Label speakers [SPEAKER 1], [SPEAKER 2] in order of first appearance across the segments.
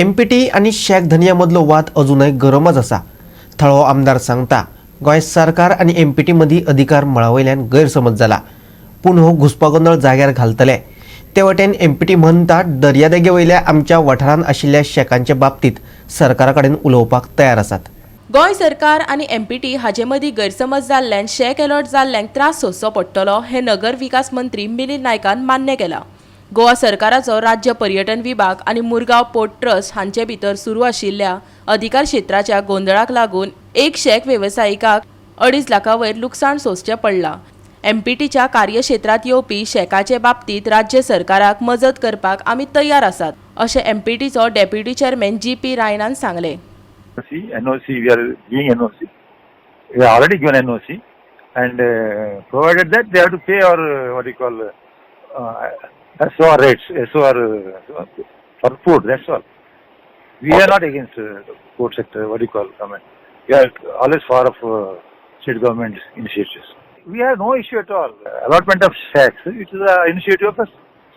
[SPEAKER 1] Empty आणि शेख धनियामधलो वाद अजूनही गरमच असा। थळो आमदार सांगता गोंय सरकार आणि एमपीटी मदीं अधिकार मळावयल्यान गैरसमज जाला, पूण हो घुसपागोंदळ जाग्यार घालतले। ते वटेन एमपीटी म्हणटा दर्यादेगे वयल्या आमच्या वाठारांत आशिल्ल्या शेकांच्या बाबतीत सरकारा कडेन उलोवपाक तयार आसात।
[SPEAKER 2] गोंय सरकार आणि एमपीटी हाचे मदीं गैरसमज जाल्ल्यान शेक अलॉट जाल्ल्यांक त्रास सोंसचो पडटलो हे नगर विकास मंत्री मिलिंद नायकान मान्य केला। गोवा सरकाराचो राज्य पर्यटन विभाग आणि मुरगांव पोर्ट ट्रस्ट हांचे भितर सुरू आशिल्ल्या अधिकार क्षेत्राच्या गोंधळाक लागून एक शेक वेवसायिकाक 2.5 लाखां वयर लुकसाण सोंसचें पडलां। एमपीटीच्या कार्यक्षेत्रात येवपी शेकाचे बाबतीत राज्य सरकाराक मजत करपाक आमी तयार आसात, अशें एमपीटीचो डेप्युटी चेअरमॅन जीपी रायनान सांगलें।
[SPEAKER 3] NOC, we are giving NOC. We have already given NOC, and provided that they have to pay our what do you call SOR rates, SOR for food. That's all. We are not against the food sector. What do you call comment? We are always for of state government initiatives. We have no issue at all. Allotment of shacks, it is an initiative of the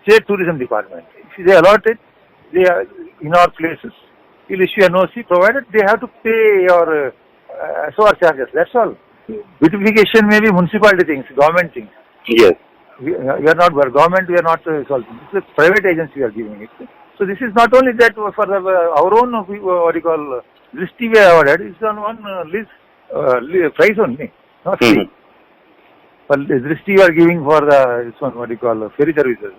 [SPEAKER 3] state tourism department. If they allot it, they are in our places. We'll issue NOC provided they have to pay your SOR charges. That's all. Beautification may be municipality things, government things.
[SPEAKER 4] Yes.
[SPEAKER 3] We are not government. We are not solving. This is a private agency we are giving it. So this is not only that for our own what do you call list we have awarded. It's on one list price only, not free. But this we are giving for this one what do you call ferry services.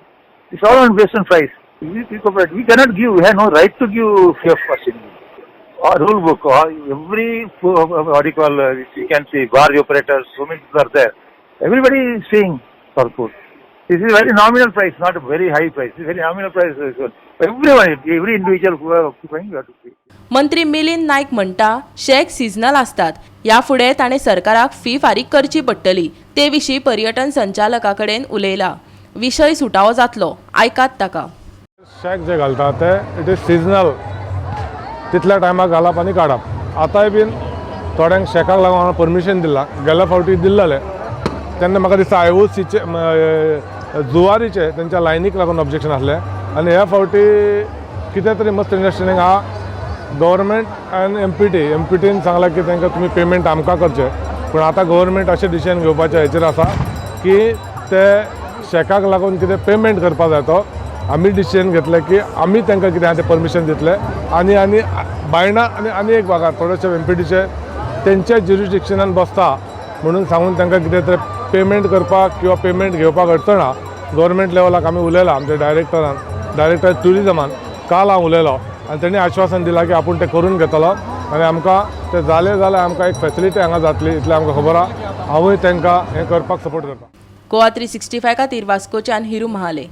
[SPEAKER 3] It's all on based on price. We cannot give. We have no right to give free of cost. Our rule book, every what do you call you can see barge operators, so many people are there. Everybody is paying for food. This is very nominal price, not a very high price. It's very nominal price. Everyone, every individual who are occupying, you have to pay.
[SPEAKER 2] मंत्री मिलिंद नायक म्हणटा शेक seasonal असतात, या फुडें ताणें सरकाराक fee फारीक करची पडटली। ते विशीं पर्यटन संचालका कडेन उलयला। विशय सुटावो जातलो, आयकात ताका।
[SPEAKER 5] शेक जे घालता ते इट इज सिजनल, तितल्या टायमाक घालप आनी काडप। आतांय बीन थोड्यांक शेकाक लागून हांवें परमिशन दिलां, गेल्या फावटी दिल्लें तेन्ना म्हाका दिसता IOCचे जुवारीचे तेंच्या लायनीक लागून ऑब्जेक्शन आसलें, आनी ह्या फावटी कितें तरी मस्ट अंडरस्टँडींग आहा गव्हर्मेंट आनी एमपीटीन सांगलां की तांकां तुमी पेमेंट आमकां करचें, पूण आतां गव्हर्मेंट अशें डिसिजन घेवपाचें हेचेर आसा की ते शेकाक लागून कितें पेमेंट करपाक जाय तो आमी डिसिजन घेतलें की आमी तांकां कितें आहा तें परमिशन दितले। आनी बायणां आनी एक भागार थोडेशे एमपीटीचे तेंच्या ज्युरिडिक्शनान बसता म्हणून सांगून तांकां कितें तरी पेमेंट करपाक किंवा पेमेंट घेवपाक अडचण गव्हर्मेंट लेवलाक आमी उलयला आमच्या डायरेक्टर ट्युरिजमान काल हांव उलयलो आनी तेणी आश्वासन दिलां की आपूण तें करून घेतलो आनी आमकां तें जालें जाल्यार आमकां एक फॅसिलिटी हांगा जातली इतलें आमकां खबर आहा। हांवूय तांकां हें करपाक सपोर्ट करता।
[SPEAKER 2] गोवा 365 खातीर वास्कोच्यान हिरू महाले।